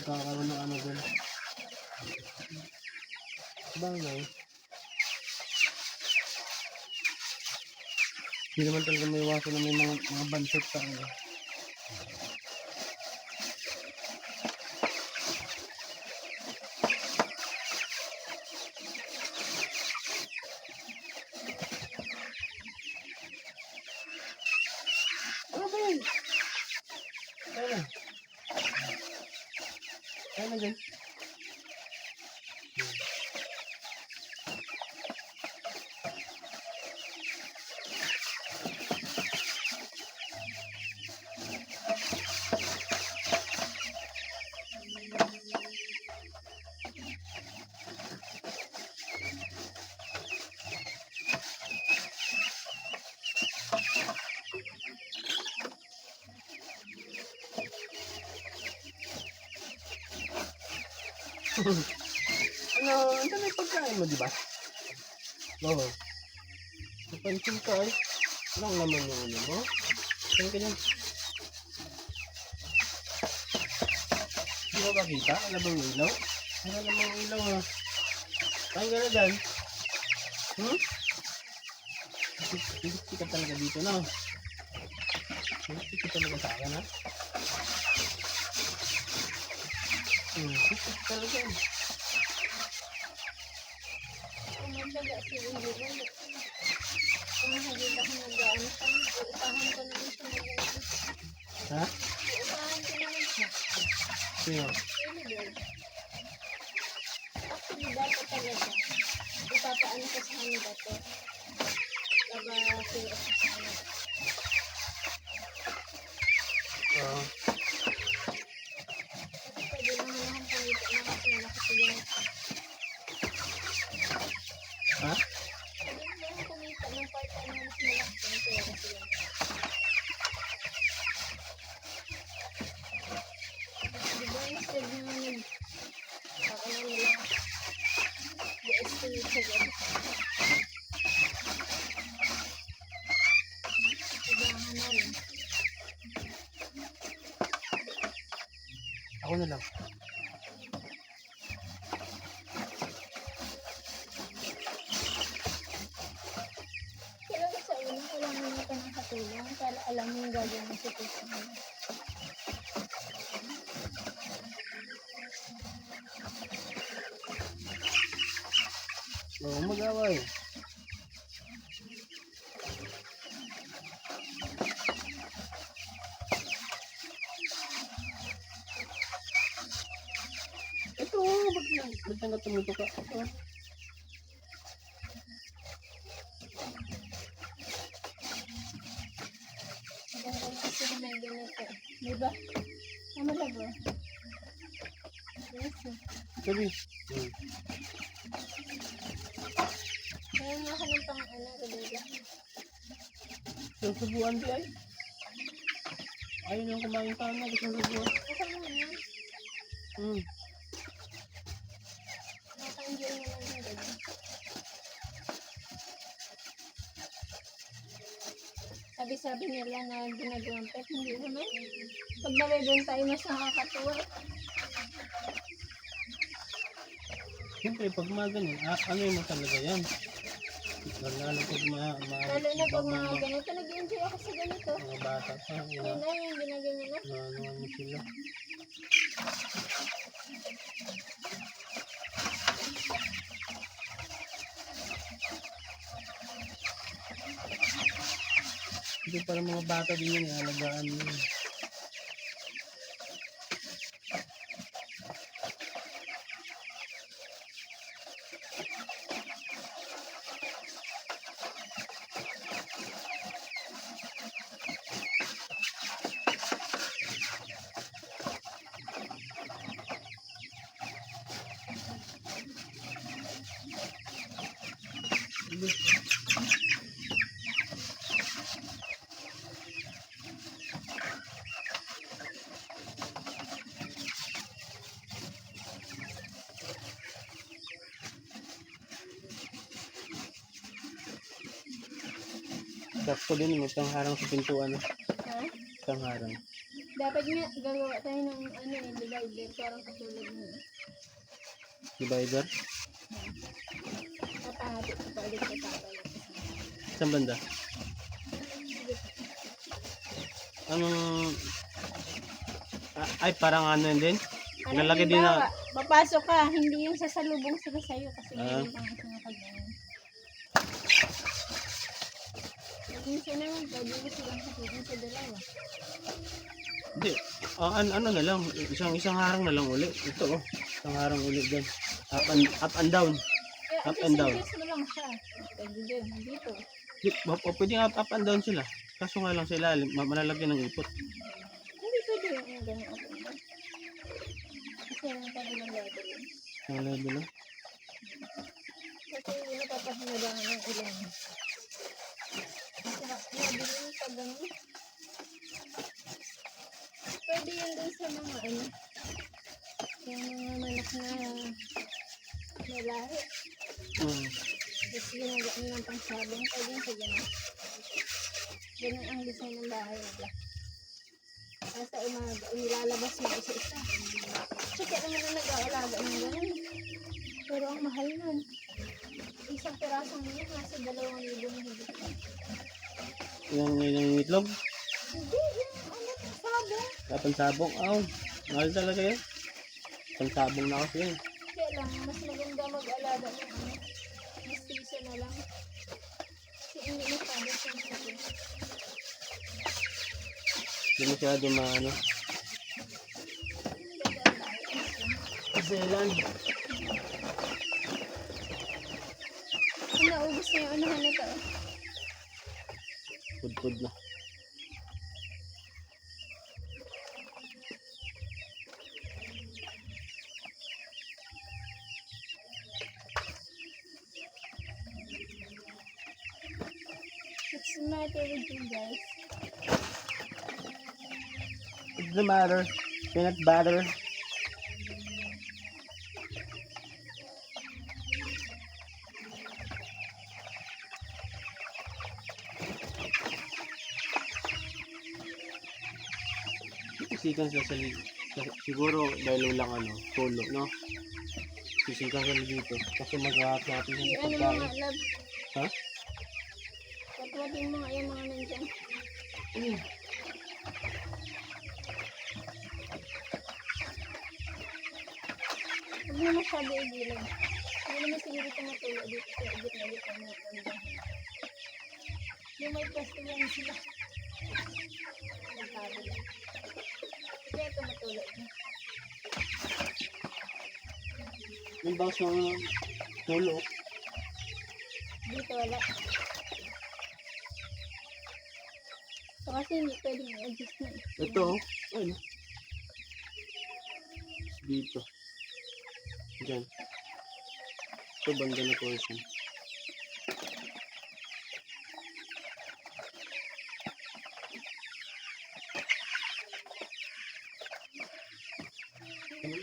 Kakaroon ng ano dun. Bagay. Hindi naman talaga may iwasan na may mga bansot sa ano. Ano ba yun? Kaya na. Kaya na dyan. Ano, ito may pagkain mo, di ba? Oo. Napansin ka eh. Anong laman yung ano mo? Saan ka dyan? Di ba makita? Ano bang ilaw? Ano namang ilaw ha? Saan ka na dyan? Hindi ka talaga dito na. Hindi ka talaga sa akin ha? Hindi ka talaga. Umaga si Ulo. Kung nakikita ko nag-ano pa, iupahan ko naman siya mag-ano. Ha? Iupahan ko naman siya. Sino? Ulo. Actually, dapat talaga. Ipapaano ko sa kanya dati. Laba sila sa kanya. Oo. Kasi pwede naman akong palitan na kasi nakasiyan. Ha? Pwede naman akong kumita ng part-time na mas malaki ng pera kasi yan. Diba instead na ano nila, i-estimate sa gabi. Ibahan na rin. Ako na lang. Kailangan sa una, kailangan mo ka nakatulong para alam mo yung gagawin mo sa puso mo. Oo, mag-away. Ito, ba't nga tumito ka? Ito. Magandang kasi may ganito. Diba? Ano ba ba? Yes. Sabi. Kaya nga ako ng pang-ano, Rodela. Susubuan di ay. Ayaw nang kumain ka na. Gusto susubuan. Kasama mo yan? Naka-enjoy naman yung ganyan. Sabi-sabi nila na ginagawang pet, hindi naman. Pag nabibenta tayo mas nakakatuwa. Siyempre, pag mga ganun, ano yung talaga yan? Lalo pag Lalo na pag mga ganito, nag-enjoy ako sa ganito. mga bata pa, Ayun na yung ginaganyan na. ano mo sila. Hindi para mga bata din yun, alagaan mo yun. Sakto din, may pangharang sa pintuan. Ha? Pangharang. Dapat nga gagawa tayo ng ano eh, divider. Parang katulad mo. Divider. Papahati ko pa ulit sa tatay. Saan banda? Anong... ay, parang ano yun din? Lalaki din na... Papasok ka, hindi yung sasalubong sila sa'yo kasi Ah. hindi pang isang nakagano. Minsan naman, pwede mo silang sabihin sa dalawa. Hindi. Ano na lang, isang harang na lang uli. Ito oh, isang harang uli dyan. Up and down. Kaya Up and down. adjust mo lang siya. Pwede din, dito. Pwede nga up and down sila. Kaso nga lang sila, malalagyan ng ipot. Hindi pwede yung ganyan ako. Kasi yung tabi ng level. Ang level lang. Kasi yung napapahinalangan ng ulan. Kasi mabilis pag gano'n. Pwede yun din sa mga ano. Yung mga manok na lahi. Tapos ginagawa nyo ng pangsabong. Pwede yun sa gano'n. Ganun ang design ng bahay nila. Basta umaga, nilalabas mo isa-isa. Tsaka naman na nag-aalaga ng ganun. Pero ang mahal nun. Isang pirasong nila, nasa 2,000 na higit. Yung itlog, Hindi, yung ano, sabong. pansabong. Mahal talaga yun. Pansabong na kasi yun. Kaya lang, mas maganda mag-alaga ng ano. Mas piso na lang. Kasi hindi masyado sensitive. Hindi masyado maano. Zealand. Naubos na yung unahan na to. Pudpud na. What's the matter with you guys? What's the matter? Peanut butter. Sisikan sa siguro dahil lang ano, tulo, no? Sisikan sa dito kasi maghahat natin Si yung ano pagkain. mga love? Ha? Katwating mga yung mga nandyan. Huwag na masyado i-gilid. Hindi naman siguro tumatulo dito sa gitna-gitna mo. Yung may pwesto yan sila. Nagtabi lang. Kaya tumatulo niya. Yung bangs ng tulo. Dito wala. So kasi hindi pwedeng i-adjust na eh. Ito, ayun. Dito. Diyan. Ito banda na portion.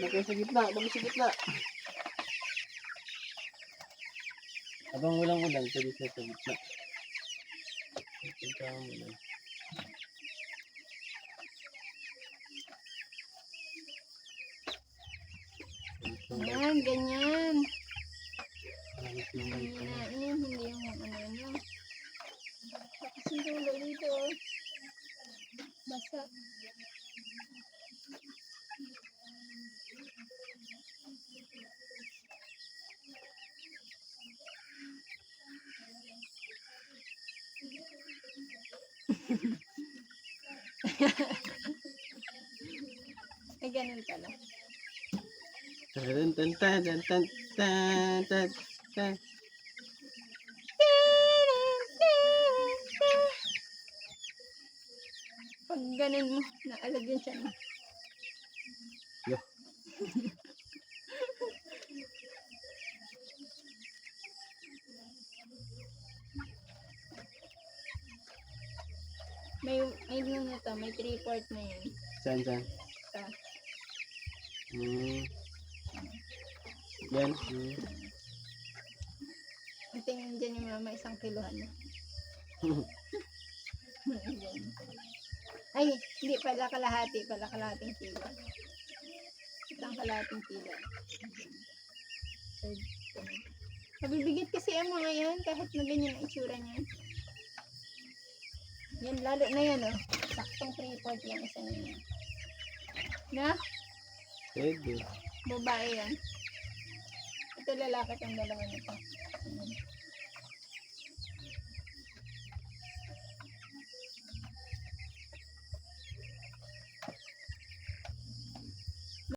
Bagay sa gitna, bagay sa gitna. Habang walang ulan, pwede siya sa gitna. Punta ang ulan. Yan, ganyan. Langit yung may Hindi pala. na, hindi yung ano yun. Tapos yung tulo dito. Oh. Basta. Ay, ganun pala. Tan tan tan tan tan tan tan tan. Pag ganun mo, naalagyan siya na. Yo. May ano na to, may 3/4 na yan. Saan saan? Ito. Yan. Tingnan dyan yung mama, 1 kilohan na. Ganyan. Ay, hindi pala kalahati pala, kalahating kilo. Ito ang kalahating kilo. Mabibigat kasi ang mga yan, kahit na ganyan ang itsura niyan. Yan, lalo na yan, oh. Saktong 3/4 yung isa niya. Na? Pwede. Babae yan. Ito lalaki itong dalawa nito. Ayan.